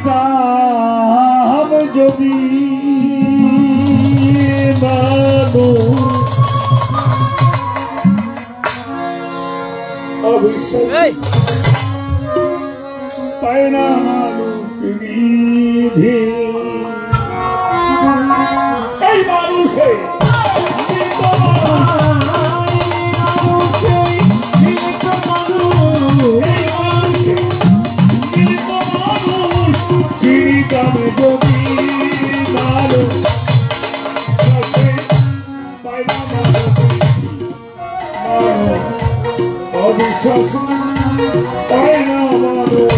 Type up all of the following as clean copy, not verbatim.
কাম যদি মানো অবিশ্বাস পায় না মানুষ বিধি এই মানুষে অবিশ্বাস পায় না মানুষ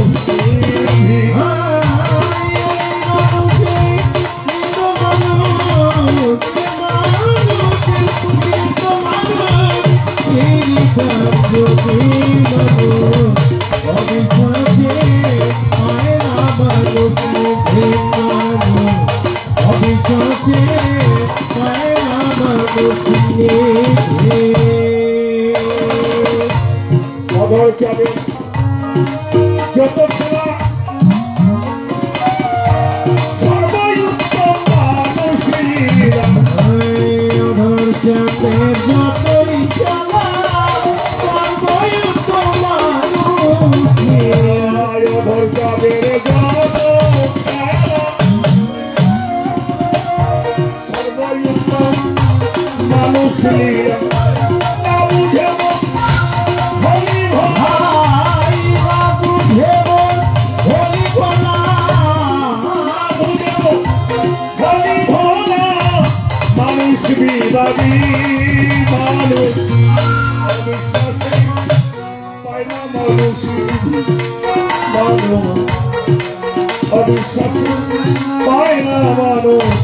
অধর যাবে যত খেলা সর্বযুক্ত মানুষেরা অধর যাবে যতই খেলা সর্বযুক্ত মানুষেরা অধর যাবে যত খেলা সর্বযুক্ত মানুষেরা বিবাদী মানুষ অবিশ্বাসী পায় না মানুষ অবিশ্বাসী পায় না মানুষ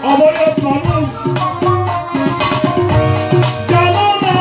অবয়ব মানুষ জানো না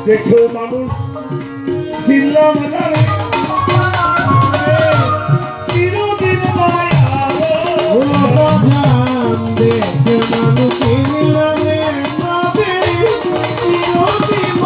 দেখো মানুষ চিল্লা মাজারে চিরদিন দেখে মানুষ চিল্লা চিরদিন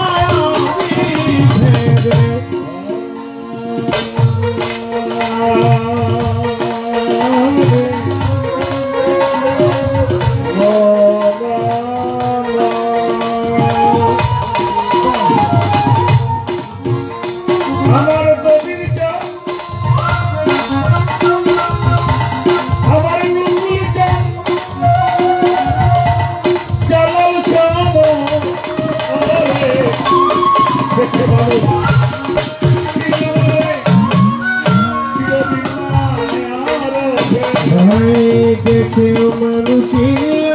কেউ মানুষই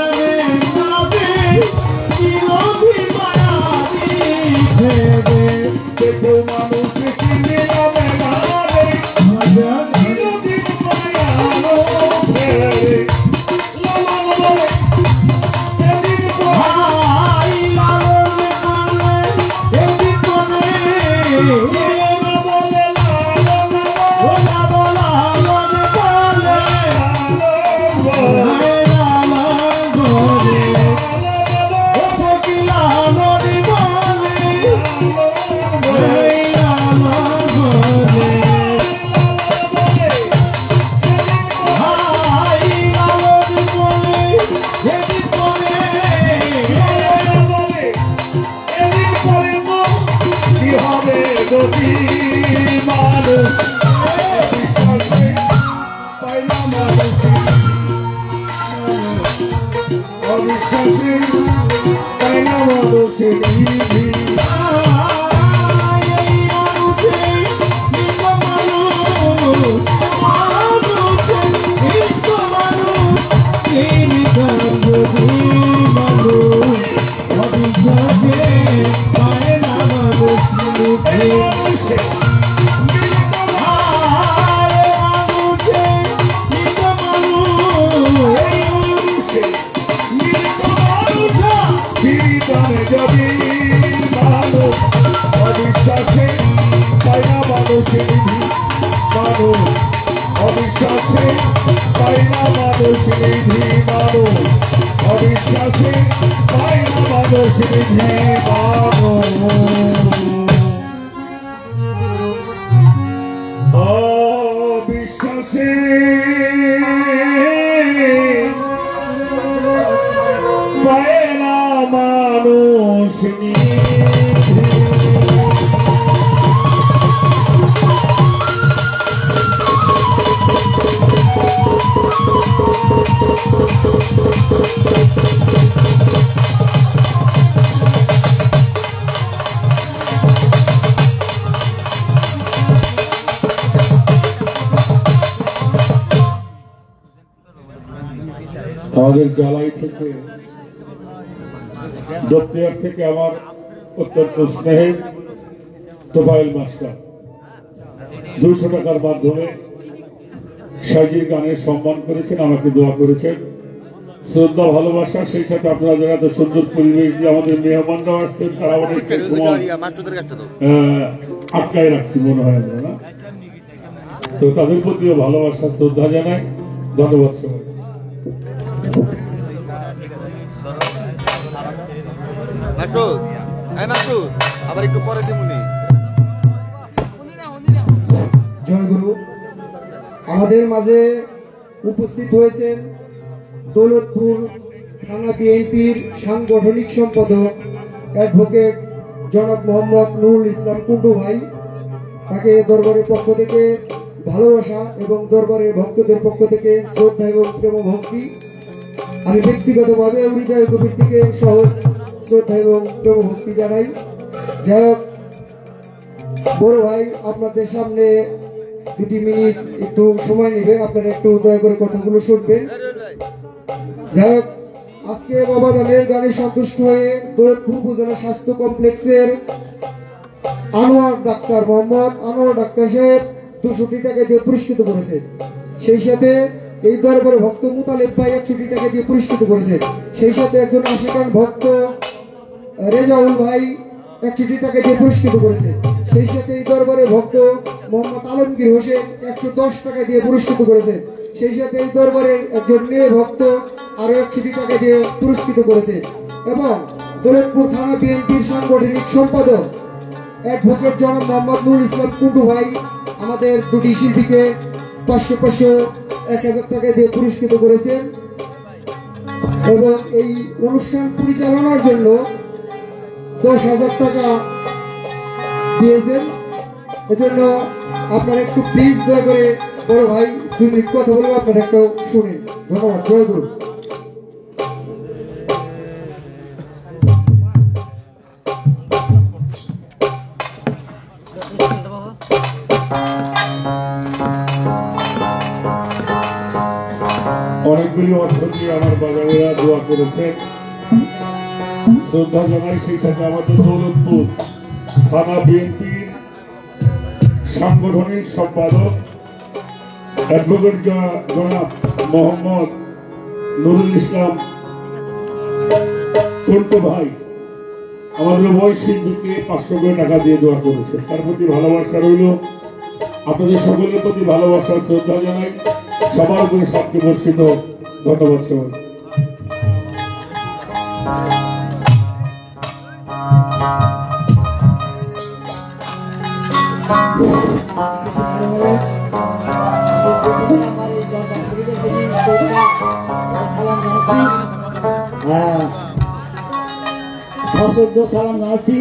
আনে যাবে চিরদিন মায়া দিবে কেউ মানুষ চিনে যাবে না রে চিরদিন মায়া ফেরে হাই লালন বলে এদি কোনে বলে ওলা বলা মনে বলে হাই লালন বলে ও ফকিলা মনে বলে হাই লালন বলে হাই লালন বলে এদি কোনে কি হবে গতি মানুষ পাইলা মানুষ অবিশ্বাসী পাইলা মানুষ যদি মানুষ অবিশ্বাসে পাইলা মানুষের মানুষ অবিশ্বাসে পাইলা মানুষের মানুষ অবিশ্বাসে পাইলা মানুষের অবিশ্বাসে পাইলা মানুষ আমাদের জ্বালাই থেকে দপ্তর থেকে আমার অত্যন্ত স্নেহের তোফায়েল মাস্টার 200 টাকার মাধ্যমে সাজির গানের সম্মান করেছেন, আমাকে দোয়া করেছেন। শ্রদ্ধা ভালোবাসা, সেই সাথে আপনারা যারা এত সুন্দর পরিবেশ দিয়ে আমাদের মেহমানরাও আসছেন, তারা অনেক আটকায় রাখছি মনে হয় আমরা না, তো তাদের প্রতিও ভালোবাসা শ্রদ্ধা জানাই। ধন্যবাদ সবাই। আবার একটু পরে দিমুনি। জয়গুরু। আমাদের মাঝে উপস্থিত হয়েছেন দৌলতপুর থানা বিএনপির সাংগঠনিক সম্পাদক অ্যাডভোকেট জনাব মোহাম্মদ নুরুল ইসলাম কুন্ডু ভাই। তাকে দরবারের পক্ষ থেকে ভালোবাসা এবং দরবারের ভক্তদের পক্ষ থেকে শ্রদ্ধা এবং প্রেম ভক্তি। আমি ব্যক্তিগতভাবে হৃদয় গভীর থেকে সহজ শ্রদ্ধা এবং প্রেম ভক্তি জানাই। যাই হোক, বড় ভাই আপনাদের সামনে 2 মিনিট একটু সময় নেবে, আপনারা একটু দয়া করে কথাগুলো শুনবেন। যাই হোক, আজকে বাবা দানের গানে সন্তুষ্ট হয়ে দৌলতপুর উপজেলা স্বাস্থ্য কমপ্লেক্সের আনোয়ার ডাক্তার মোহাম্মদ আনোয়ার ডাক্তার সাহেব 200 টাকা দিয়ে পুরস্কৃত করেছেন। সেই সাথে এই দরবারে ভক্ত মুতালেব ভাই 100 টাকা দিয়ে পুরস্কৃত করেছেন। সেই সাথে একজন আশিকান ভক্ত রেজাউল ভাই 100 টাকা দিয়ে পুরস্কৃত করেছে। সেই সাথে এই দরবারে ভক্ত মোহাম্মদ আলমগীর হোসেন 110 টাকা দিয়ে পুরস্কৃত করেছে। সেই সাথে এই দরবারের একজন মেয়ে ভক্ত আরো 100 টাকা দিয়ে পুরস্কৃত করেছে। এবং দৌলতপুর থানা বিএনপির সাংগঠনিক সম্পাদক অ্যাডভোকেট জনাব মোহাম্মদ নুরুল ইসলাম কুন্ডু ভাই আমাদের 2টি শিল্পীকে 500 1000 টাকা দিয়ে পুরস্কৃত করেছেন। এবং এই অনুষ্ঠান পরিচালনার জন্য 10,000 টাকা দিয়েছেন। এজন্য আপনারা একটু প্লিজ দয়া করে বড় ভাই 2 মিনিট কথা বলবো, আপনারা একটু শুনেন। ধন্যবাদ। জয় গুরু। অনেকগুলি অর্থ দোয়া করেছেন, শ্রদ্ধা জানাই। সেই সাথে আমাদের দৌলতপুর থানা বিএনপির সাংগঠনিক সম্পাদক অ্যাডভোকেট জনাব মোহাম্মদ নুরুল ইসলাম টন্টু ভাই আমাদের বয়সীকে 500 করে টাকা দিয়ে দোয়া করেছে। তার প্রতি ভালোবাসা রইল। আপনাদের সকলের প্রতি ভালোবাসা শ্রদ্ধা জানাই। সবার উপরে শান্তি বর্ষিত। ধন্যবাদ সবাই। সালাম জানাচ্ছি।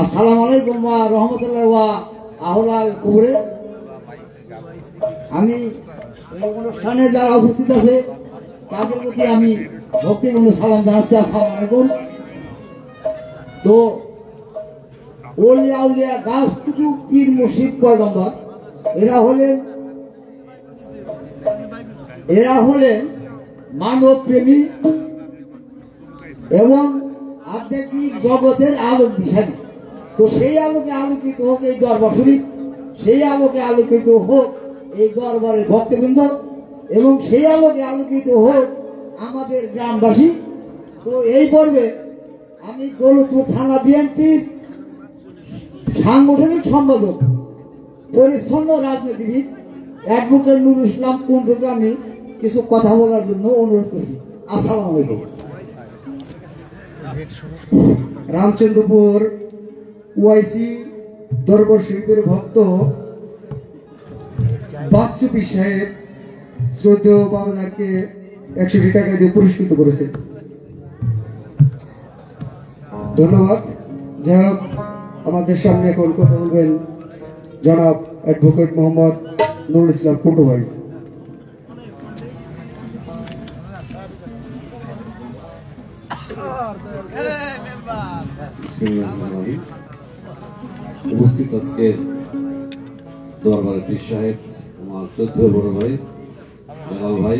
আসসালামু আলাইকুম ওয়া রাহমাতুল্লাহি ওয়া আহলাল কুবরে। আমি এই অনুষ্ঠানে যারা উপস্থিত আছে তাদের প্রতি আমি ভক্তিপূর্ণ সালাম জানাচ্ছি। আসসালামু আলাইকুম। তো ওলিয়া উলিয়া গাছ কুতুব পীর মুর্শিদ পয়গম্বর এরা হলেন মানব প্রেমী এবং আধ্যাত্মিক জগতের আলোক দিশারি। তো সেই আলোকে আলোকিত হোক এই দরবার শরীফ, সেই আলোকে আলোকিত হোক এই দরবারের ভক্তবৃন্দ, এবং সেই আলোকে আলোকিত হোক আমাদের গ্রামবাসী। তো এই পর্বে আমি দৌলতপুর থানা বিএনপির সাংগঠনিক সম্পাদক, পরিচ্ছন্ন রাজনীতিবিদ অ্যাডভোকেট নুরুল ইসলাম টন্টুকে আমি কিছু কথা বলার জন্য অনুরোধ করছি। আসসালামু আলাইকুম। রামচন্দ্রপুর ওয়াইসি দরবার শরীফের ভক্ত বাদশু পীর সাহেব শ্রদ্ধেয় বাবাজানকে 100 টাকা দিয়ে পুরস্কৃত করেছেন। ধন্যবাদ। যাই হোক, আমাদের সামনে এখন কথা বলবেন জনাব অ্যাডভোকেট মোহাম্মদ নুরুল ইসলাম টন্টু ভাই। উপস্থিত আজকের দরবারের পীর সাহেব, আমার শ্রদ্ধেয় বড় ভাই জালাল ভাই,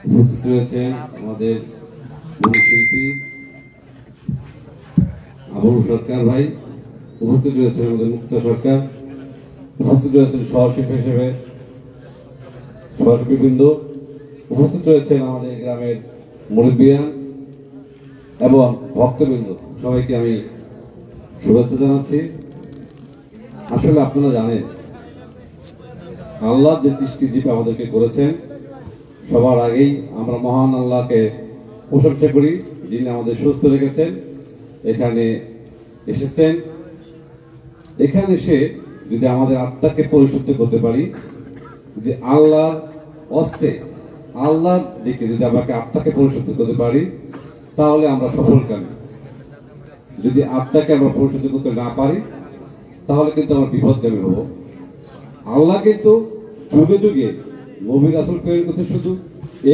উপস্থিত রয়েছেন আমাদের শিল্পী আবুল সরকার ভাই, উপস্থিত রয়েছেন আমাদের মুক্তা সরকার, উপস্থিত রয়েছেন সহশিল্পী হিসেবে সহশিল্পীবৃন্দ, উপস্থিত রয়েছেন আমাদের গ্রামের মুরব্বিয়ান এবং ভক্তবৃন্দ। সবাইকে আমি শুভেচ্ছা জানাচ্ছি। আসলে আপনারা জানেন আল্লাহ যে সৃষ্টিজীব আমাদেরকে করেছেন, সবার আগেই আমরা মহান আল্লাহকে প্রশংসা করি, যিনি আমাদের সুস্থ রেখেছেন, এখানে এসেছেন। এখানে এসে যদি আমাদের আত্মাকে পরিশুদ্ধ করতে পারি, যদি আল্লাহর অস্তে আল্লাহর দিকে যদি আমাকে আত্মাকে পরিশুদ্ধ করতে পারি, তাহলে আমরা সফলকামী। যদি আত্মাকে আমরা পরিশুদ্ধ করতে না পারি, তাহলে কিন্তু আমরা বিপদগামী হব। আল্লাহ কিন্তু যুগে যুগে নবী রাসূল প্রেরণ করতে শুধু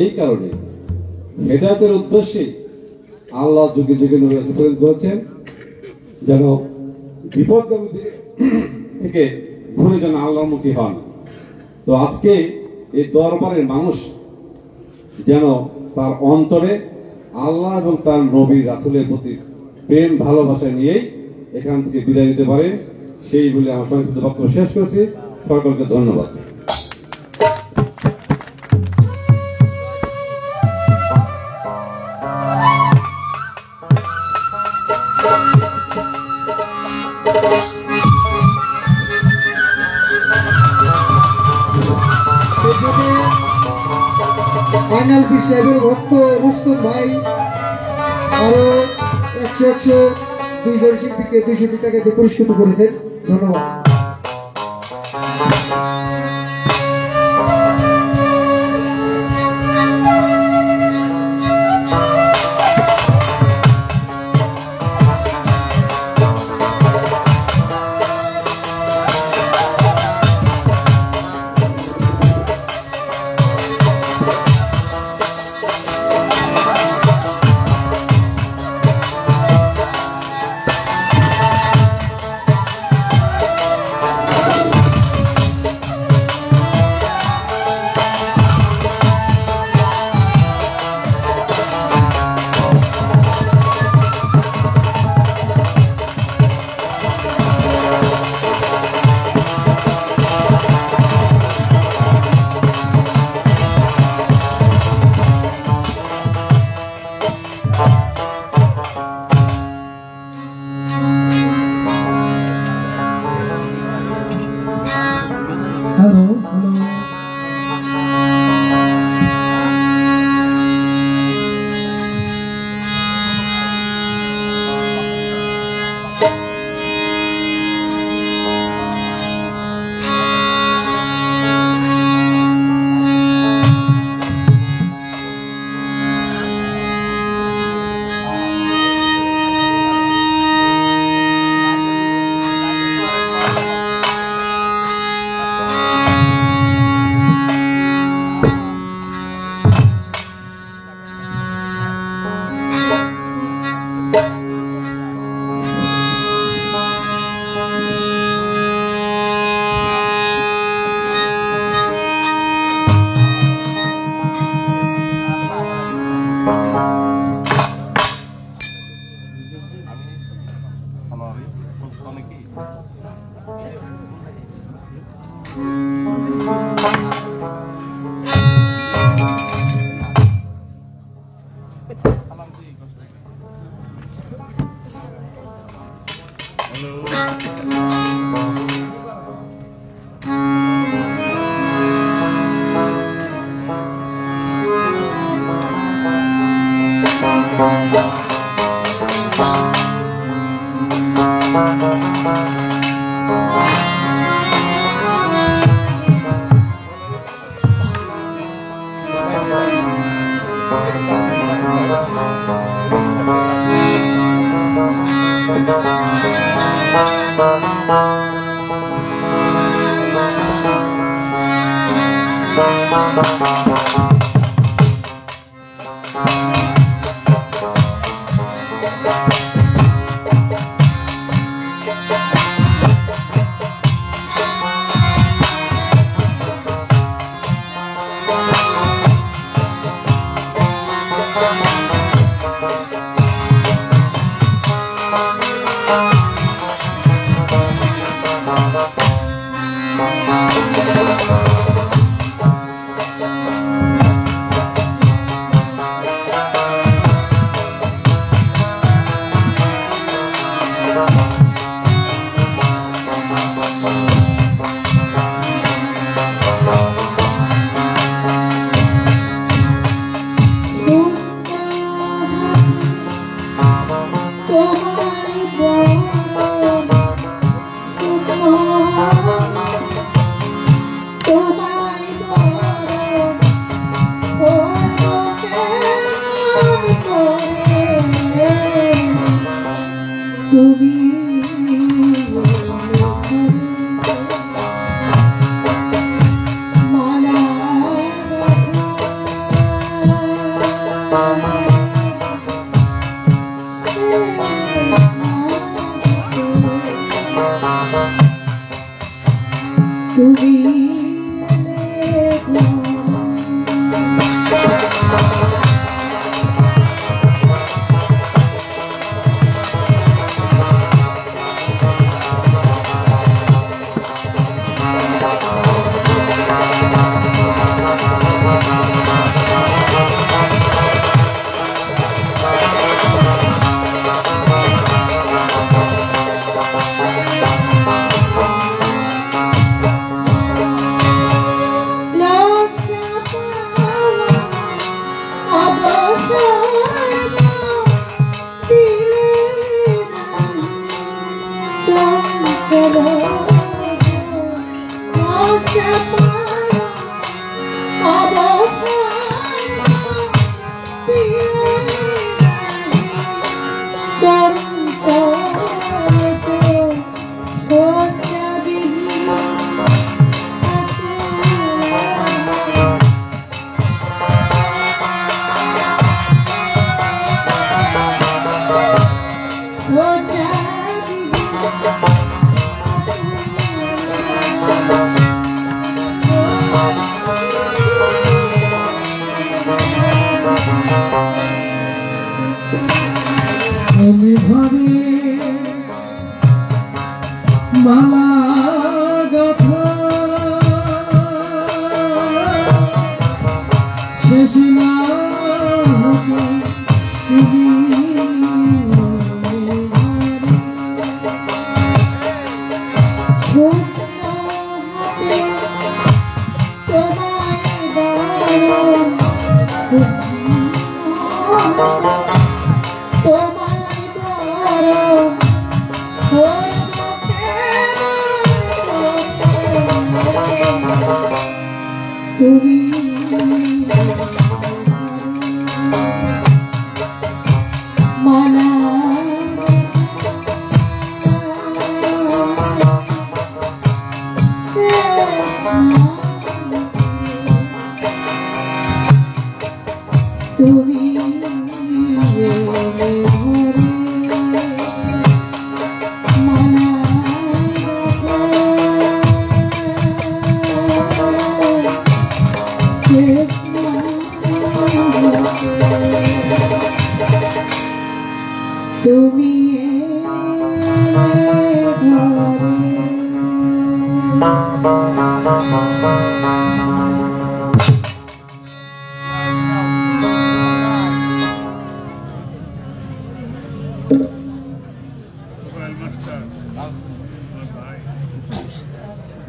এই কারণে, হেদায়েতের উদ্দেশ্যে আল্লাহ যুগে যুগে নবী রাসূল প্রেরণ করেছেন, যেন বিপদগামী থেকে ঘুরে যেন আল্লাহমুখী হন। তো আজকে এই দরবারের মানুষ যেন তার অন্তরে আল্লাহ এবং তার নবী রাসূলের প্রতি প্রেম ভালোবাসা নিয়েই এখান থেকে বিদায় নিতে পারে, সেই বলে আমার সংক্ষিপ্ত বক্তব্য শেষ করছি। সকলকে ধন্যবাদ। ফাইনাল পীর সাহেবের ভক্ত রুস্তম ভাই আরো 100 দুইজন শিল্পীকে 200 টাকা দিয়ে পুরস্কৃত করেছেন। ধন্যবাদ।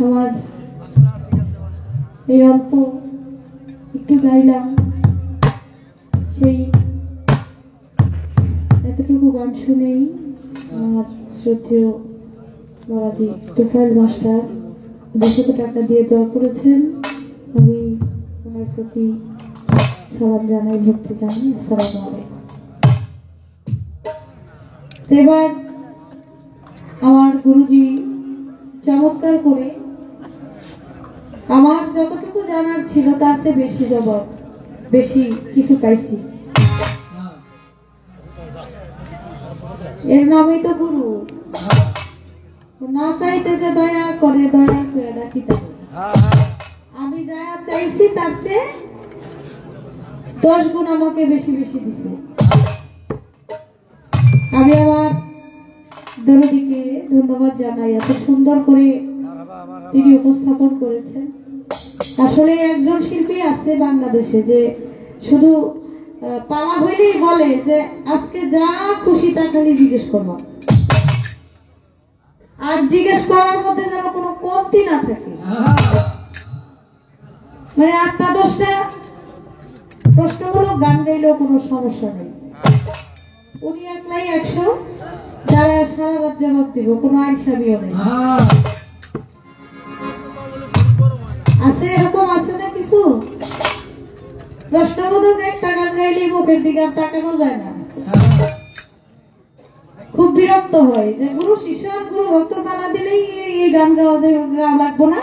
আমার এই অল্প একটু গাইলাম, সেই এতটুকু গান শুনেই আমার শ্রদ্ধেয় বাবাজি তোফায়েল মাস্টার 200 টাকা দিয়ে দোয়া করেছেন। আমি ওনার প্রতি সালাম জানাই, ভক্তি জানাই। আসসালামু আলাইকুম। এবার আমার গুরুজি চমৎকার করে আমার যতটুকু জানার ছিল তার চেয়ে বেশি জবাব, বেশি কিছু পাইছি। এর নামই তো গুরু। না চাইতে যে দয়া করে, দয়া করে ডাকি তাকে। আমি যা চাইছি তার চেয়ে 10 গুণ আমাকে বেশি বেশি দিছে। আমি আমার দরদিকে ধন্যবাদ জানাই, এত সুন্দর করে তিনি উপস্থাপন করেছেন। আসলে একজন শিল্পী আছে বাংলাদেশে যে শুধু পালা হইলেই বলে যে আজকে যা খুশি তা খালি জিজ্ঞেস করবা, আর জিজ্ঞেস করার মধ্যে যেন কোনো কমতি না থাকে। মানে 8টা 10টা প্রশ্নমূলক গান গাইলেও কোনো সমস্যা নেই। উনি একলাই 100, যারা সারা রাত জবাব দিব, কোনো আইনসামিও নেই। আছে এরকম, আছে না কিছু প্রশ্নবোধক একটা গান গাইলে মুখের দিকে আর তাকানো যায় না, খুব বিরক্ত হয় যে গুরু শিষ্য আর গুরু ভক্ত বানা দিলেই এই গান গাওয়া লাগবো না।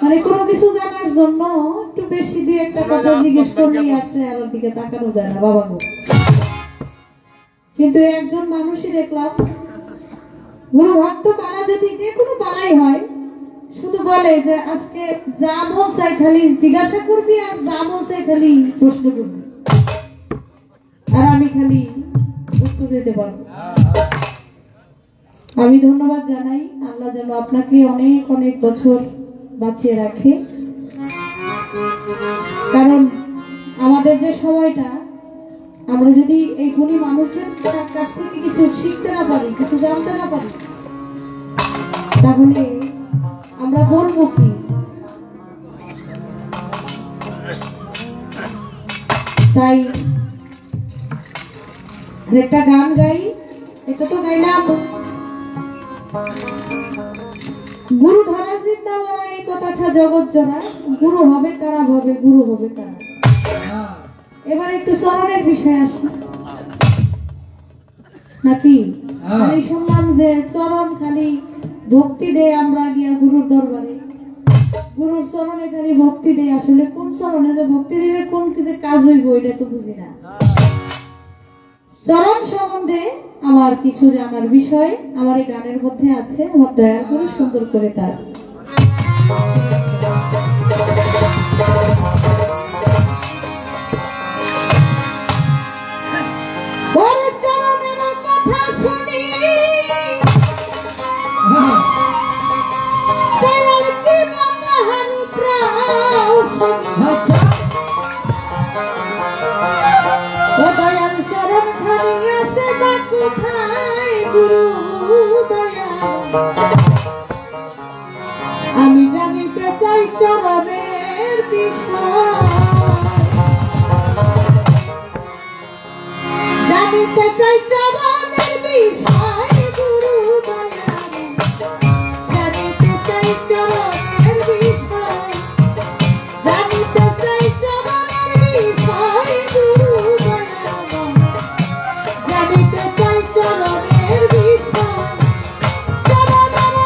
মানে কোনো কিছু জানার জন্য একটু বেশি দিয়ে একটা কথা জিজ্ঞেস করলেই আছে, আর ওর দিকে তাকানো যায় না বাবা গো। কিন্তু একজন মানুষই দেখলাম গুরু ভক্ত পাড়া যদি যে কোনো পাড়াই হয়, শুধু বলে যে আজকে যা মন চাই খালি জিজ্ঞাসা করবি, আর যা মন চাই খালি প্রশ্ন করবি, আর আমি খালি উত্তর দিতে পারবো। আমি ধন্যবাদ জানাই, আল্লাহ যেন আপনাকে অনেক অনেক বছর বাঁচিয়ে রাখে। কারণ আমাদের যে সময়টা, আমরা যদি এই গুণী মানুষের কাছ থেকে কিছু শিখতে না পারি, কিছু জানতে না পারি, তাহলে আমরা বলবো কি? তাই একটা গান গাই, এটা তো গাইলাম। গুরু ধরা চিন্তা করা, এই কথাটা জগৎ জোড়া। গুরু হবে কারা, ভাবে গুরু হবে কারা। এবার একটু চরণের বিষয়ে আসি নাকি? খালি শুনলাম যে চরণ খালি ভক্তি দেয়, আমরা গিয়া গুরুর দরবারে গুরুর চরণে খালি ভক্তি দেয়। আসলে কোন চরণে যে ভক্তি দিলে কোন কিছু কাজ হইব এটা তো বুঝি না। চরণ সম্বন্ধে আমার কিছু জানার বিষয় আমার এই গানের মধ্যে আছে। আমার দয়া করে সুন্দর করে তার চরণের কথা শুনি আমি জানিতে চাই চরণের বিষয়, জানিতে চাই চরণের বিষয় গুরু দয়াল, জানিতে চাই চরণের বিষয়, জানিতে চাই চরণের বিষয় গুরু দয়াল, জানিতে চাই চরণের বিষয়। চরণের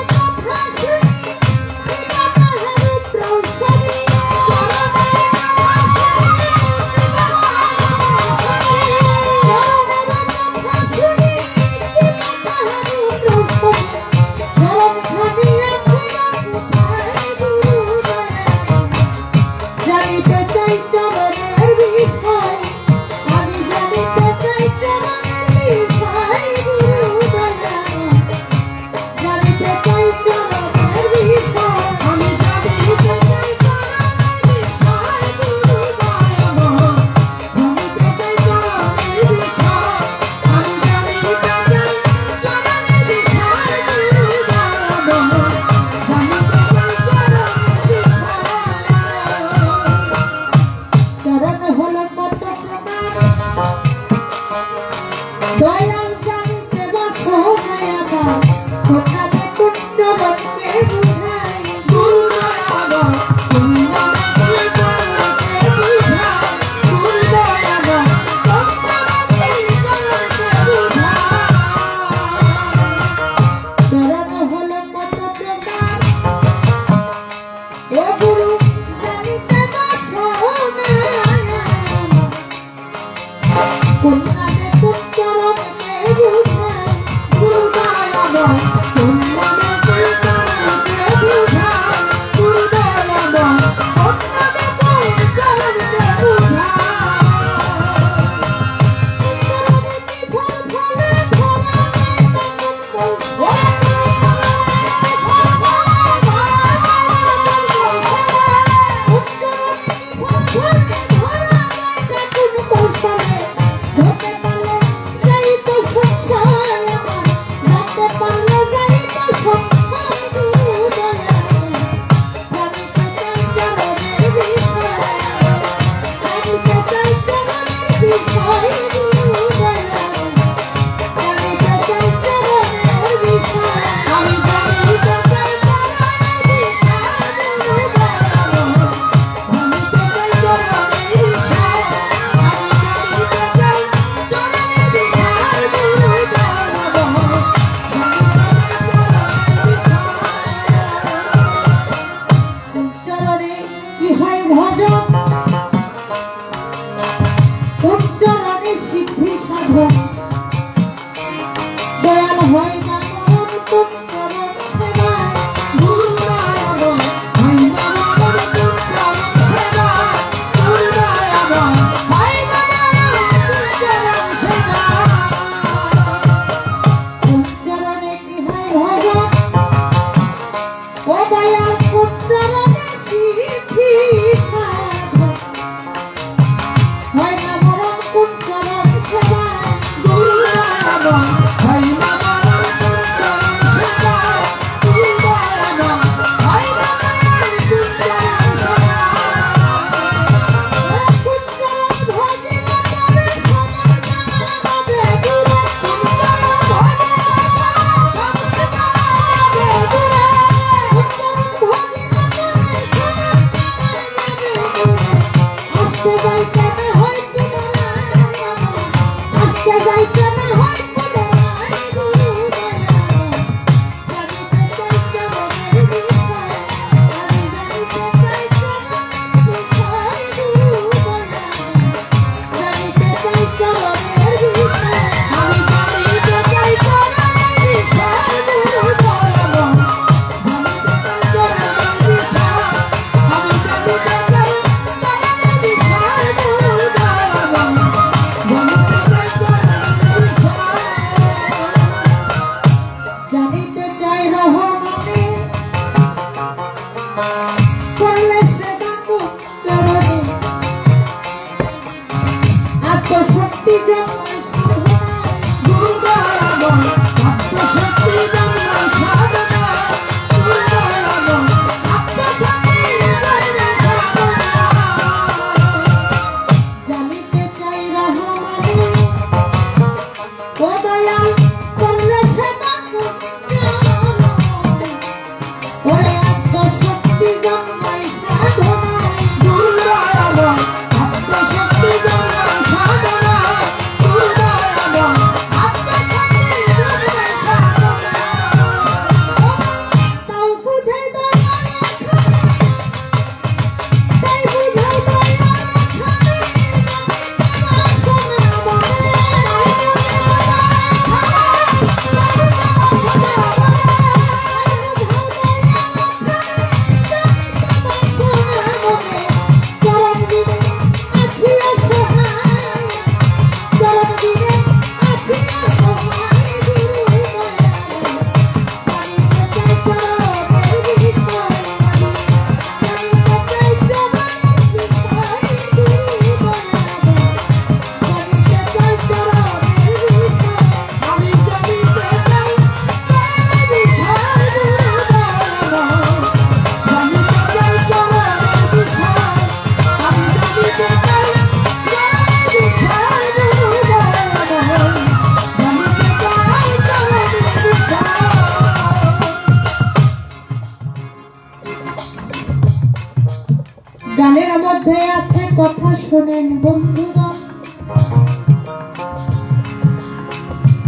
গানের মধ্যে আছে কথা শোনেন বন্ধুরা,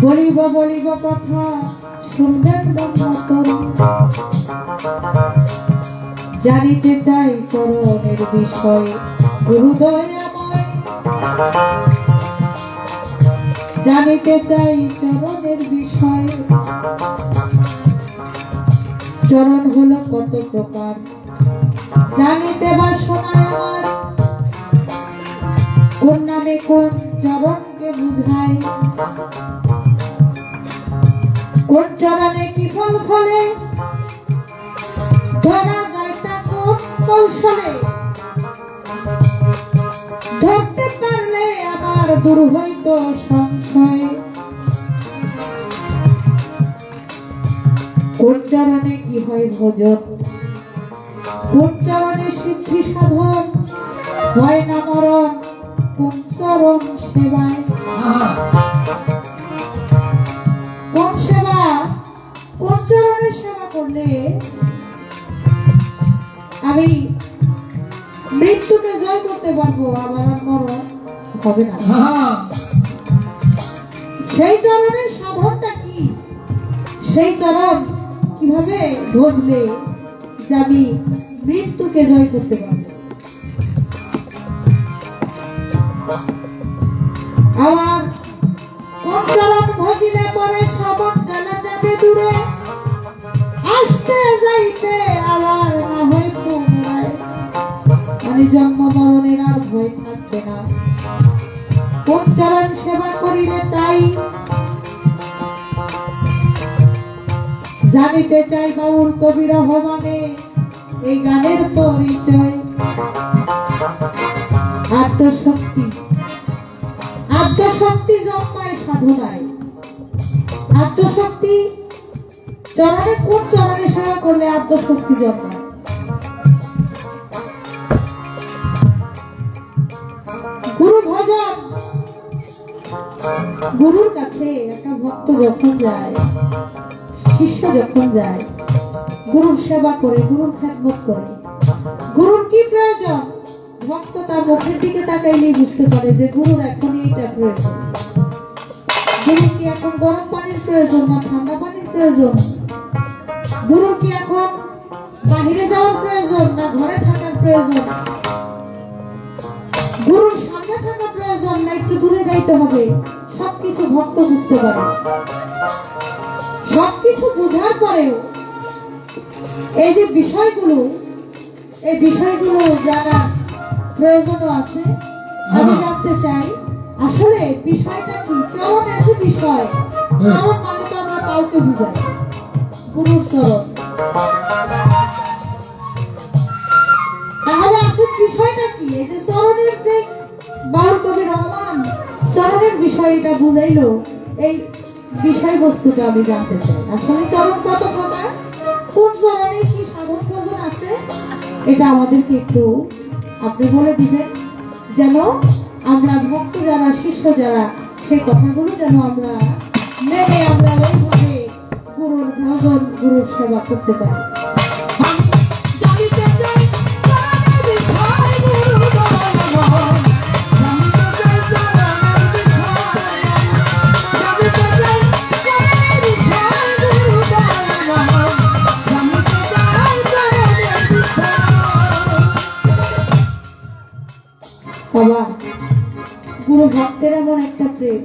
বলিব বলিব কথা শুনবেন বন্ধুরা, জানিতে চাই চরণের বিষয় গুরুদয়াময়, জানিতে চাই চরণের বিষয়। চরণ হলো কত প্রকার, জানিতে বাসনায় আমার কোন নামে কোন চরণকে বুঝায়। কোন চরণে কি ফল ফলে ধরা যায় তা কোন কৌশলে। ধরতে পারলে আমার দূর হইত সংশয়। কোন চরণে কি হয় ভোজন, কোন চরণে সিদ্ধি সাধন হয় না মরণ, কোন চরণ সেবায়। কোন সেবা, কোন চরণের সেবা করলে আমি মৃত্যুকে জয় করতে পারবো, আবার মরণ হবে না। সেই চরণের সাধনটা কি, সেই চরণ কিভাবে ধরলে যে আমি মৃত্যুকে জয় করতে পারবো। আমার কোন চরণ ভজিলে পরে শ্রবণ জ্বালা যাবে দূরে, আসতে যাইতে আবার না হয় পুনরায়। মানে জন্ম মরণের আর ভয় থাকবে না। কোন চরণ সেবা করিলে তাই জানিতে চাই বাউল কবি রহমানে এই গানের পরিচয়। আত্মশক্তি, আত্মশক্তি জন্মায় সাধনায়। আত্মশক্তি চরণে, কোন চরণে সেবা করলে আত্মশক্তি জন্মায়। গুরু ভজন, গুরুর কাছে একটা ভক্ত যখন যায়, শিষ্য যখন যায়, গুরুর সেবা করে, গুরুর খেদমত করে, গুরুর কি প্রয়োজন ভক্ত তার মুখের দিকে তাকাইলেই বুঝতে পারে যে গুরুর এখন এইটা প্রয়োজন। গুরুর কি এখন গরম পানির প্রয়োজন না ঠান্ডা পানির প্রয়োজন? গুরুর কি এখন বাহিরে যাওয়ার প্রয়োজন না ঘরে থাকার প্রয়োজন? গুরুর সামনে থাকা প্রয়োজন না একটু দূরে যাইতে হবে? সবকিছু ভক্ত বুঝতে পারে। সবকিছু বোঝার পরেও এই যে বিষয়গুলো, এই বিষয়গুলো জানা প্রয়োজনও আছে। আমি জানতে চাই আসলে বিষয়টা কি। চরণের যে বিষয়, চরণ মানে তো আমরা কাউকে বুঝাই, গুরুর চরণ। তাহলে আসলে বিষয়টা কি? এই যে চরণের যে বাউল কবি রহমান চরণের বিষয়টা বুঝাইলো, এই বিষয়বস্তুটা আমি জানতে চাই। আসলে চরণ কত প্রকার, কোন চরণে কি সাধন ভোজন আছে, এটা আমাদেরকে একটু আপনি বলে দিবেন, যেন আমরা ভক্ত যারা, শিষ্য যারা, সেই কথাগুলো যেন আমরা মেনে আমরা ওইভাবে গুরুর ভজন, গুরুর সেবা করতে পারি। বাবা, গুরু ভক্তের এমন একটা প্রেম,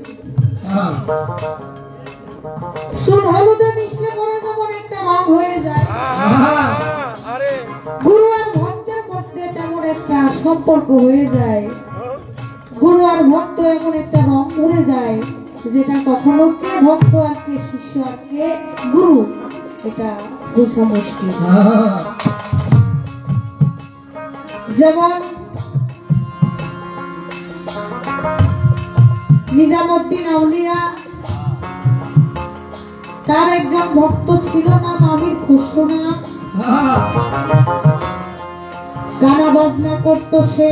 চুন হলুদে মিশলে পরে যেমন একটা রং হয়ে যায়, গুরু আর ভক্তের মধ্যে তেমন একটা সম্পর্ক হয়ে যায়। গুরু আর ভক্ত এমন একটা রং ধরে যায় যেটা কখনো কে ভক্ত আর কে শিষ্য আর কে গুরু এটা বোঝা মুশকিল। যেমন নিজামুদ্দিন আউলিয়া, তার একজন ভক্ত ছিল নাম আমির খসরু নাম। গানা বাজনা করত সে,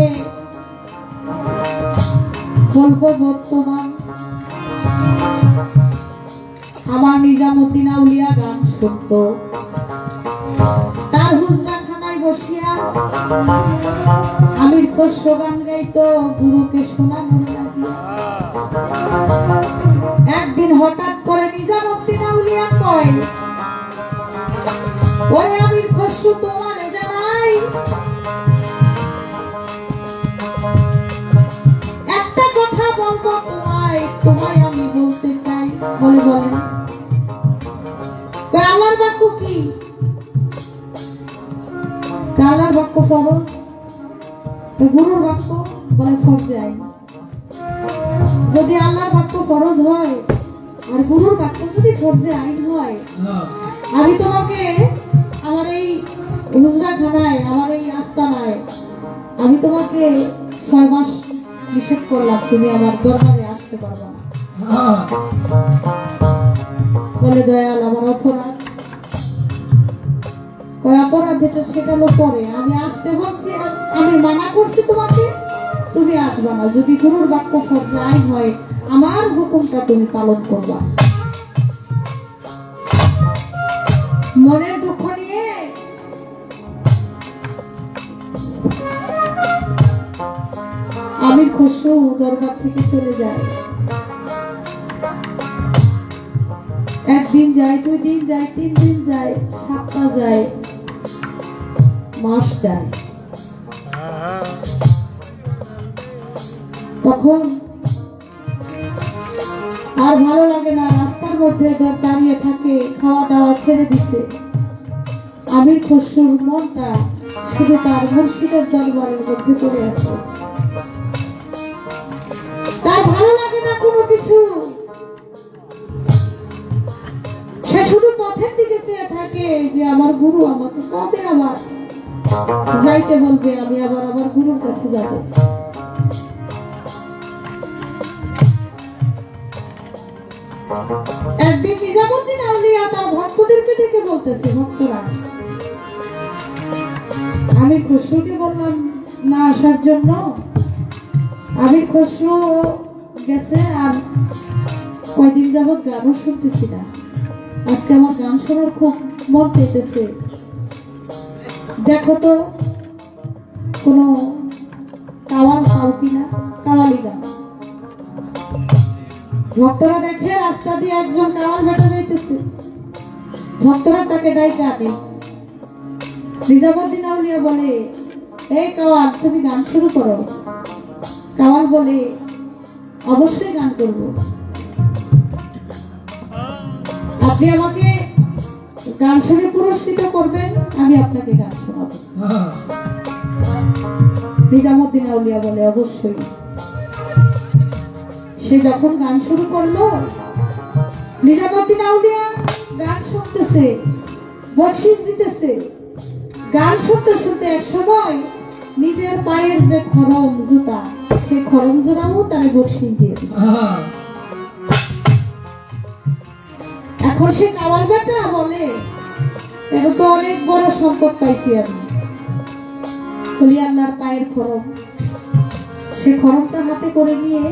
বলবো বর্তমান। আমার নিজামুদ্দিন আউলিয়া গান শুনত, তার হুজরাখানায় বসিয়া আমির খসরু গান গাইতো, গুরুকে শোনানো লাগিয়া। একদিন হঠাৎ করে নিজামুদ্দিন আউলিয়া কয়, ওরে আমির খসরু তোমার জানাই একটা কথা বলবো, তোমায় তোমায় আমি বাক্য ফরজ, গুরুর বাক্য বলে ফরজে আইন। যদি আল্লাহর বাক্য ফরজ হয় আর গুরুর বাক্য যদি ফরজে আইন হয়, আমি তোমাকে আমার এই হুজরাখানায়, আমার এই আস্তানায় আমি তোমাকে 6 মাস নিষেধ করলাম, তুমি আমার দরবারে আসতে পারবা না। বলে দয়াল আমার অপরাধ। অপরাধ যেটা সেটা হলো পরে, আমি আসতে বলছি, আমি মানা করছি তোমাকে, তুমি আসবা না। যদি গুরুর বাক্য ফরজে আইন হয়, আমার হুকুমটা তুমি পালন করবা। মনের দুঃখ নিয়ে আমির খসরু দরবার থেকে চলে যায়। একদিন যায়, 2 দিন যায়, 3 দিন যায়, 7টা যায়, মাস যায়। তখন আর ভালো লাগে না, রাস্তার মধ্যে দাঁড়িয়ে থাকে, খাওয়া দাওয়া ছেড়ে দিছে। আমির খসরুর মনটা শুধু তার মুর্শিদের দরবারের মধ্যে পড়ে আছে। তার ভালো লাগে না কোনো কিছু, সে শুধু পথের দিকে চেয়ে থাকে যে আমার গুরু আমাকে কবে আবার যাইতে বলবে, আমি আবার আমার গুরুর কাছে যাব। একদিন নিজামুদ্দিন আউলিয়া তার ভক্তদেরকে ডেকে বলতেছে, ভক্তরা আমির খসরুকে বললাম না আসার জন্য। আমির খসরু গেছে, আর কয়দিন যাবৎ গানও শুনতেছি না। আজকে আমার গান শোনার খুব মন চাইতেছে, দেখো তো কোনো কাওয়াল পাও কিনা, কাওয়ালি গান। ভক্তরা দেখে রাস্তা দিয়ে একজন কাওয়াল ভেটা যাইতেছে, ভক্তরা তাকে ডাইকে আনে। নিজামুদ্দিন আউলিয়া বলে, এই কাওয়াল তুমি গান শুরু করো। কাওয়াল বলে, অবশ্যই গান করব, আপনি আমাকে গান শুনে পুরস্কৃত করবেন, আমি আপনাকে গান শোনাবো। নিজামুদ্দিন আউলিয়া বলে, অবশ্যই। সে যখন গান শুরু করলো, নিজামুদ্দিন আউলিয়া গান শুনতেছে, বকশিশ দিতেছে। গান শুনতে শুনতে এক সময় নিজের পায়ের যে খরম জুতা, সেই খরম জোড়াও তার বকশিশ দিয়ে দিচ্ছে। এখন সে কাওয়াল বেটা বলে, এটা তো অনেক বড় সম্পদ পাইছি আমি, হলি আল্লাহর পায়ের খরম। সে খরমটা হাতে করে নিয়ে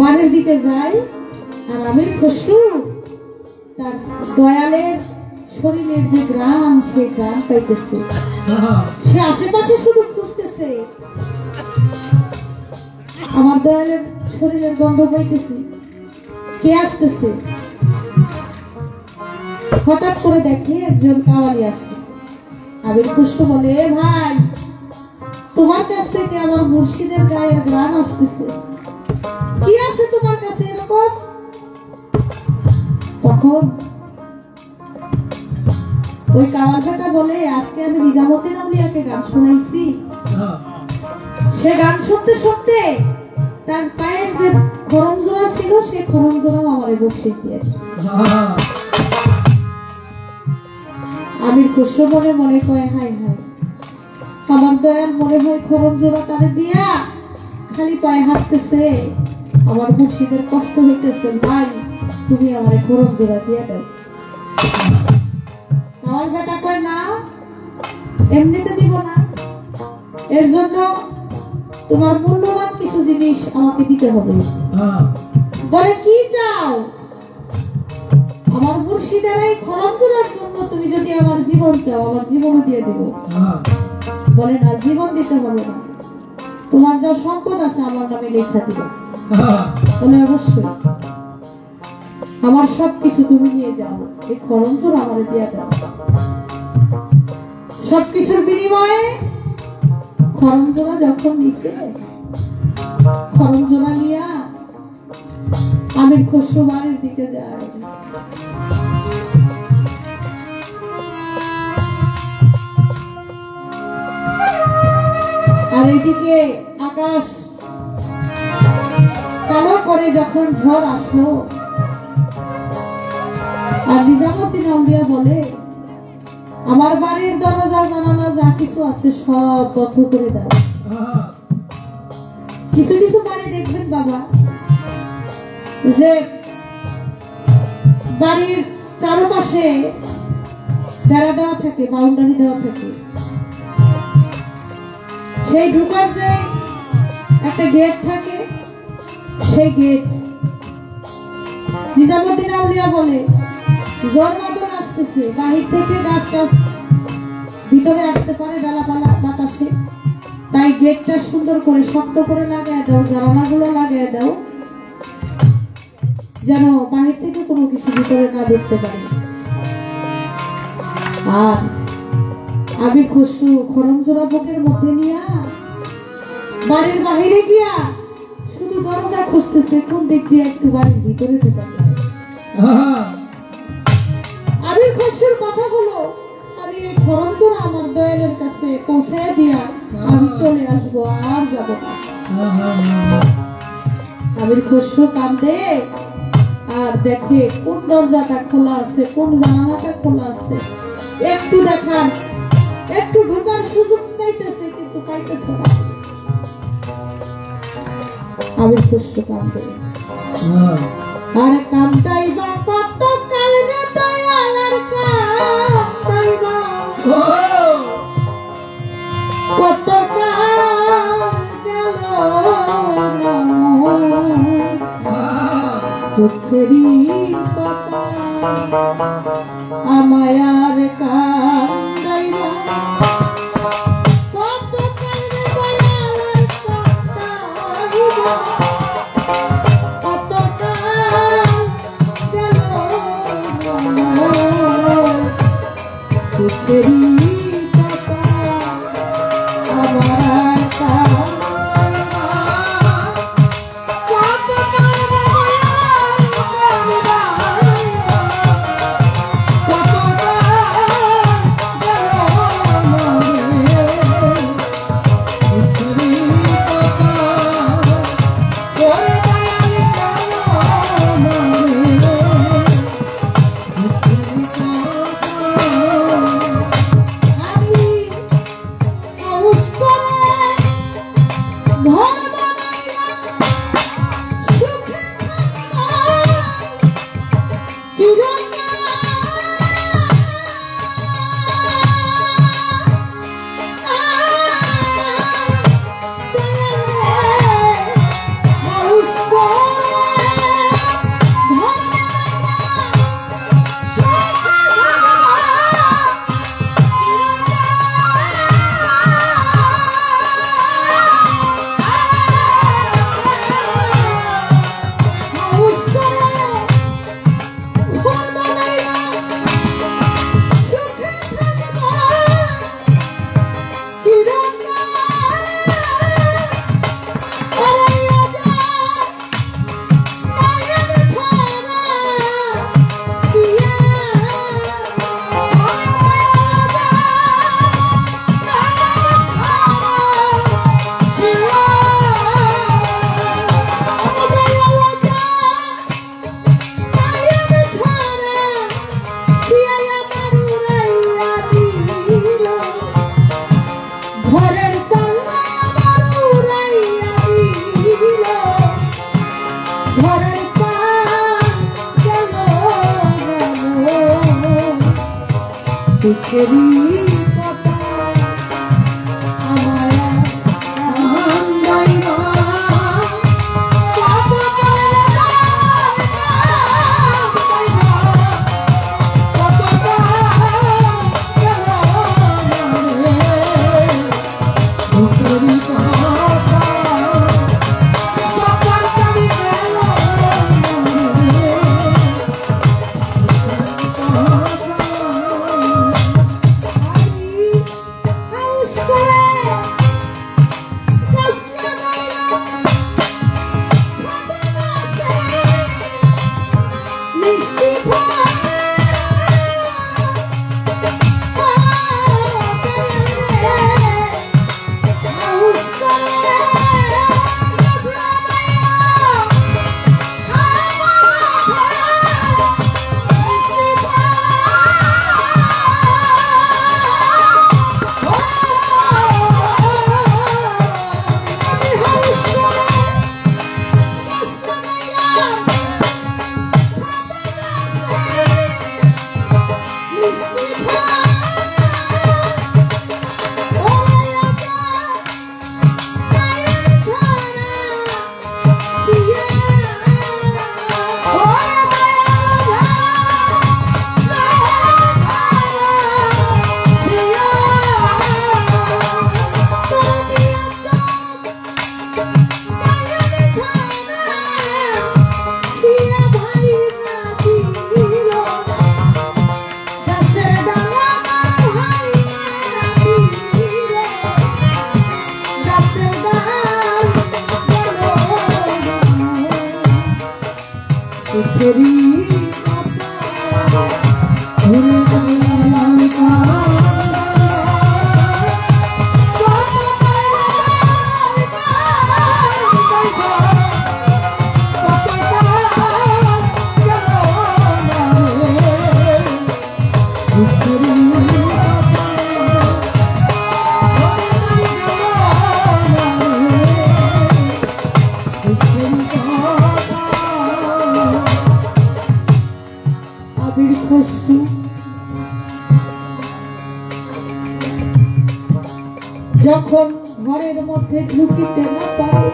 বাড়ির দিকে যায়, আর আমির খসরু তার দয়ালের শরীরের যে গ্রাম, সে গ্রাম পাইতেছে। সে আশেপাশে শুধু খুঁজতেছে, আমার দয়ালের শরীরের গন্ধ পাইতেছে, কে আসতেছে। হঠাৎ করে দেখে একজন কাওয়ালি আসতেছে। আমির খসরু বলে, ভাই তোমার কাছ থেকে আমার মুর্শিদের গায়ের গ্রাম আসতেছে, কি আছে তোমার কাছে এরকম? তখন ওই কাওয়ালটা বলে, আজকে আমি নিজামুদ্দিন আউলিয়াকে গান শোনাইছি, সে গান শুনতে শুনতে তার পায়ের যে খরম জোড়া ছিল, সে খরম জোড়াও আমার বকশিশ দিয়েছে। আমির খসরু মনে মনে কয়, হাই হাই, আমার দয়াল মনে হয় খরম জোড়া তারে দিয়া খালি পায়ে হাঁটতেছে, আমার মুর্শিদের কষ্ট হইতেছে, ভাই তুমি আমার খরম জোড়া দিয়া দাও। আমার বেটা কয়, না এমনিতে দিব না, এর জন্য তোমার মূল্যবান কিছু জিনিস আমাকে দিতে হবে। বলে, কি চাও? আমার মুর্শিদের এই খরম জোড়ার জন্য তুমি যদি আমার জীবন চাও, আমার জীবনও দিয়ে দেব। বলে, না জীবন দিতে হবে না, তোমার যা সম্পদ আছে আমার নামে লেখা দিবে। বলে, অবশ্যই, আমার সবকিছু তুমি নিয়ে যাও, এই খরম জোড়া আমার দিয়ে দাও। সবকিছুর বিনিময়ে খরম জোড়া যখন নিছে, খরম জোড়া নিয়া আমির খসরু বাড়ির দিকে যায়। এইদিকে আকাশ কালো করে যখন ঝড় আসলো, আর নিজামুদ্দিন আউলিয়া বলে আমার বাড়ির দরজা জানালা যা কিছু আছে সব বন্ধ করে দাও। কিছু কিছু বাড়ি দেখবেন বাবা যে বাড়ির চারপাশে বেড়া দেওয়া থাকে, বাউন্ডারি দেওয়া থাকে, সেই ঢুকার যে একটা গেট থাকে, সেই গেট নিজামুদ্দিন আউলিয়া বলে জন্মদিন আসতেছে, বাহির থেকে গাছ গাছ ভিতরে আসতে পারে ডালাপালা বাতাসে, তাই গেটটা সুন্দর করে শক্ত করে লাগায় দাও, জানালাগুলো লাগায় দাও, যেন বাহির থেকে কোনো কিছু ভিতরে না ঢুকতে পারে। আর আমি খুশু খরমজোড়া বুকের মধ্যে নিয়া বাড়ির বাহিরে গিয়া শুধু দরজা খুঁজতেছে কোন দিক দিয়ে একটু বাড়ির ভিতরে ঢুকা যায়। আমি খুশুর কথা হলো আমি এই খরমজোড়া আমার দয়ালের কাছে পৌঁছে দিয়া আমি চলে আসবো, আর যাবো না। আমি খুশু কান্দে আর দেখে কোন দরজাটা খোলা আছে, কোন জানালাটা খোলা আছে, একটু দেখার একটু ঢোকার সুযোগ পাইতেছে কিন্তু পাইতেছে না। আমি খুশু কান্দে আর কান্দাইবা কত কাল রে দয়াল, আর কান্দাইবা কত কাল গেল দুঃখেরই কথা আমায় আর কান্দাইবা কত কাল রে দয়াল, আর কান্দাইবা কত কাল গেল দুঃখেরই কথা আমার কান্দাইবা কত কাল রে যখন ঘরের মধ্যে ঢুকিতে না পারে,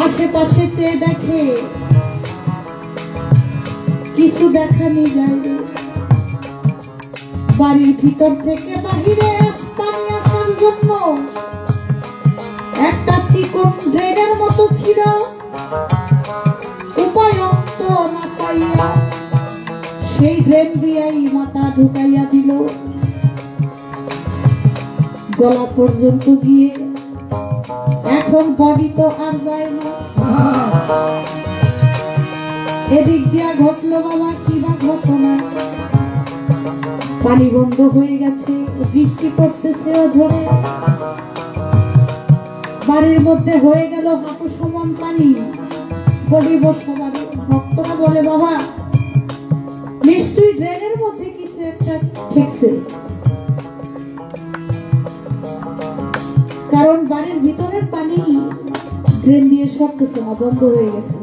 আশেপাশে চেয়ে দেখে কিছু দেখানি যায়। বাড়ির ভিতর থেকে বাহিরে পানি আসার জন্য একটা চিকন ড্রেনের মতো ছিল। উপায় না পাইয়া সেই ড্রেন দিয়েই মাথা ঢুকাইয়া দিল গলা পর্যন্ত গিয়ে। এখন বডি তো আর যায় না। এদিক দিয়া ঘটলো বাবা কিবা ঘটনা, পানি বন্ধ হয়ে গেছে, বৃষ্টি পড়তেছে ঝরে। বাড়ির মধ্যে হয়ে গেল হাঁটু সমান পানি। বলিব সবার ভক্তরা বলে বাবা নিশ্চয়ই ড্রেনের মধ্যে কিছু একটা ঠেকছে, কারণ বাড়ির ভিতরের পানি ড্রেন দিয়ে সরতেছে না, বন্ধ হয়ে গেছে।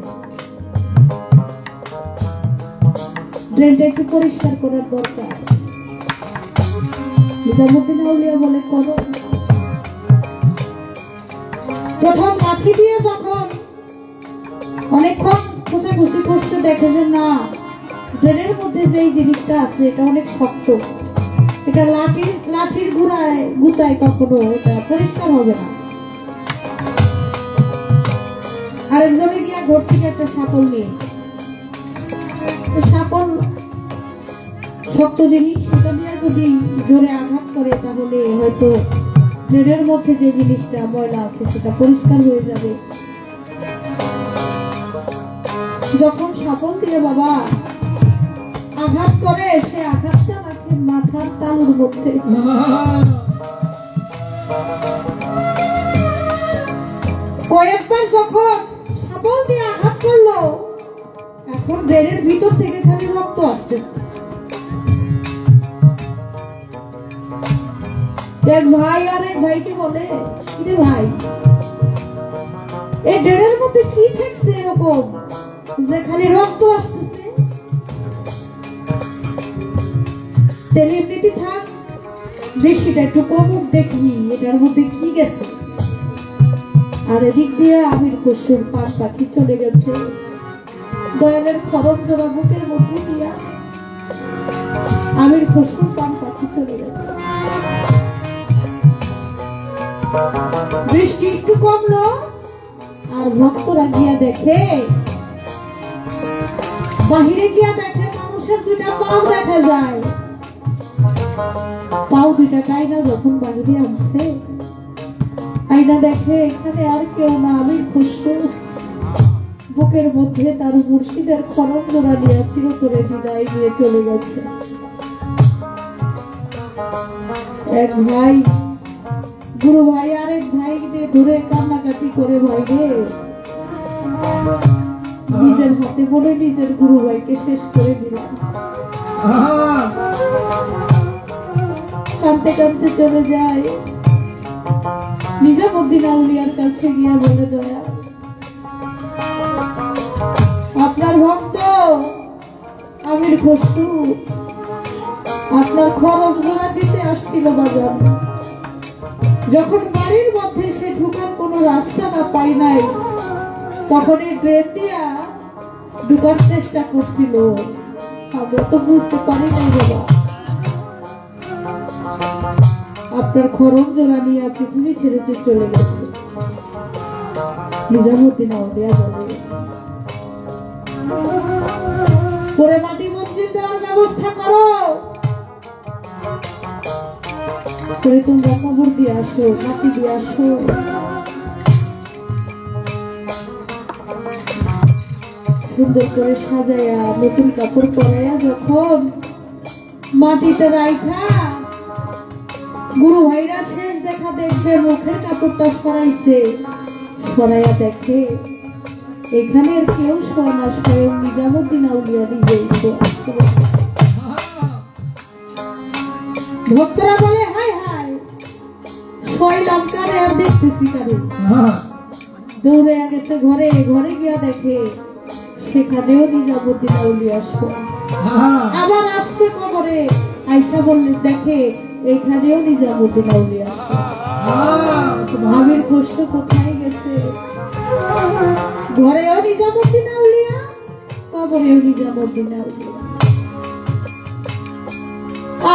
ড্রেনটা একটু পরিষ্কার করার দরকার। নিজামুদ্দিন আউলিয়া বলে করো। প্রথম লাঠি দিয়ে যখন অনেকক্ষণ খোঁচাখুচি করতে দেখে যে না ড্রেনের মধ্যে যেই জিনিসটা আছে এটা অনেক শক্ত, এটা লাঠির গুতায় কখনো এটা পরিষ্কার হবে না। আরেকজনে গিয়া ঘর থেকে একটা শাপল নিয়েছে। শাপল শক্ত জিনিস, সেটা দিয়ে যদি জোরে আঘাত করে তাহলে হয়তো ড্রেনের মধ্যে যে জিনিসটা ময়লা আছে সেটা পরিষ্কার হয়ে যাবে। যখন শাপল দিয়ে বাবা আঘাত করে সে আঘাতটা রাখে মাথার তালুর মধ্যে। কয়েকবার যখন শাপল দিয়ে আঘাত করলো এখন ড্রেনের ভিতর থেকে খালি রক্ত আসতেছে। এক ভাই আর এক ভাইকে বলে কিরে ভাই এই ড্রেনের মধ্যে কি ঠেকছে এরকম যে খালি রক্ত আসতেছে? তেল এমনিতে থাক, বৃষ্টিটা একটু কমুক দেখি এটার মধ্যে কি গেছে। আর এদিক দিয়ে আমির খসরুর পান পাখি চলে গেছে। দয়ালের খরম জোড়া বুকের মধ্যে দিয়া আমির খসরুর পান পাখি চলে গেছে। বৃষ্টি একটু কমলো আর ভক্তরা গিয়া দেখে, বাহিরে গিয়া দেখে মানুষের দুইটা পাও দেখা যায়। পাও দুইটা কাইনা যখন বাহিরে আনছে, আইনা দেখে এখানে আর কেউ না আমির খসরু। বুকের মধ্যে তার মুর্শিদের খরম জোড়া নিয়ে চিরতরে বিদায় নিয়ে চলে গেছে। এক ভাই গুরু ভাই আরেক ভাইকে ধরে কান্নাকাটি করে ভাই রে নিজের হাতে বলে নিজের গুরু ভাইকে শেষ করে দিলাম। কাঁদতে কাঁদতে চলে যায়। নিজামুদ্দিন আউলিয়ার কাছে গিয়া বলে দয়া আপনার ভক্ত আমির খসরু আপনার খরচ জোড়া দিতে আসছিল বাজার। যখন বাড়ির মধ্যে সে ঢুকার কোন রাস্তা না পাই নাই তখন এই ড্রেন দিয়া ঢুকার চেষ্টা করছিল। আমরা তো বুঝতে পারি নাই বাবা আপনার খরচ জোড়া নিয়ে পৃথিবী ছেড়ে চলে গেছে। নিজামুদ্দিন আউলিয়া বলে পরে মাটি মসজিদ দেওয়ার ব্যবস্থা করো, করে তোমরা কবর দিয়ে আসো, মাটি দিয়ে আসো। সুন্দর করে সাজাইয়া নতুন কাপড় পরাইয়া যখন মাটিতে রাইখা গুরু ভাইরা শেষ দেখা দেখবে মুখের কাপড়টা সরাইছে, সরাইয়া দেখে এখানে আর কেউ শোনা স্বয়ং নিজামুদ্দিন আউলিয়া নিজেই ভক্তরা বলে হাই হাই শৈলাম কারে আর দেখতেছি কারে। দৌড়ে গেছে ঘরে, ঘরে গিয়া দেখে সেখানেও নিজামুদ্দিন আউলিয়া শোনা। আবার আসছে কবরে, আয়সা বললে দেখে এখানেও নিজামুদ্দিন আউলিয়া শোনা। ভাবির কষ্ট কোথায় গেছে, ঘরেও নিজামুদ্দিন আউলিয়া, কবরেও নিজামুদ্দিন আউলিয়া।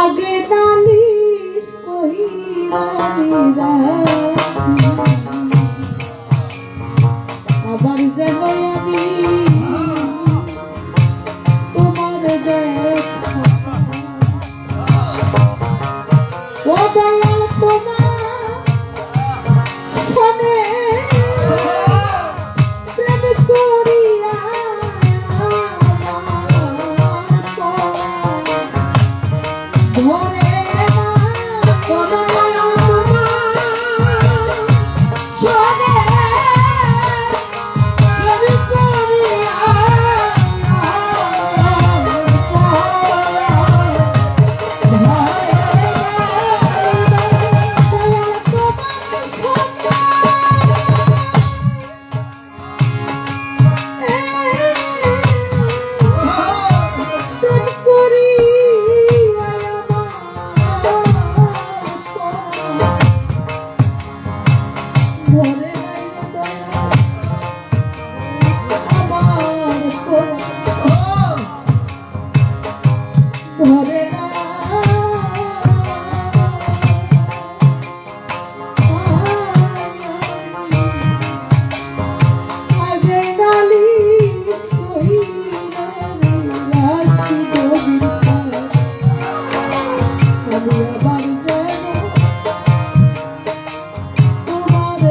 আগে নালিশ কহিলা আবার যেন আমি তোমার দেখা ও দয়াল তোমার শোনে প্রেম করিয়া ধরে তোমার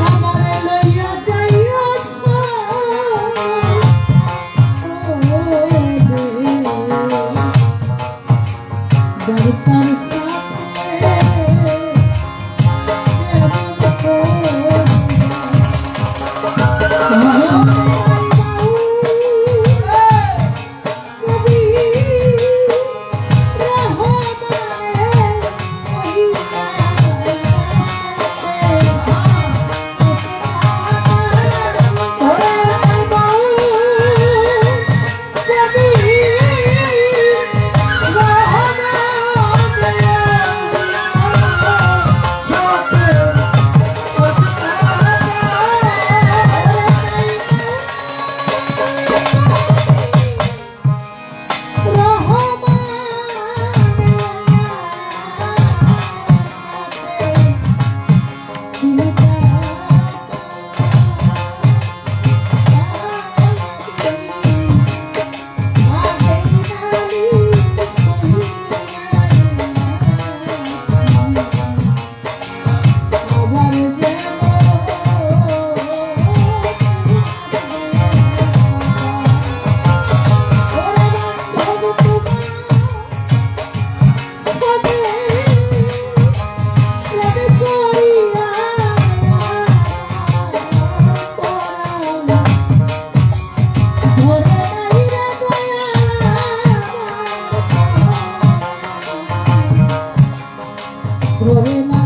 আমার লইয়া ধরে না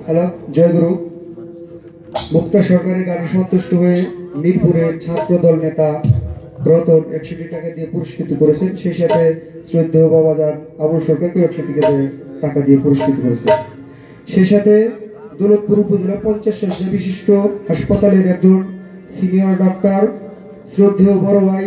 হ্যালো, জয়গুরু। মুক্তা সরকারের গানে সন্তুষ্ট হয়ে মিরপুরের ছাত্রদল নেতা রতন 100 টাকা দিয়ে পুরস্কৃত করেছেন। সেই সাথে শ্রদ্ধেয় বাবাজান আবুল সরকারকে 100 টাকা দিয়ে পুরস্কৃত করেছেন। সেই সাথে দৌলতপুর উপজেলা 50 শয্যা বিশিষ্ট হাসপাতালের একজন সিনিয়র ডাক্তার শ্রদ্ধেয় বড় ভাই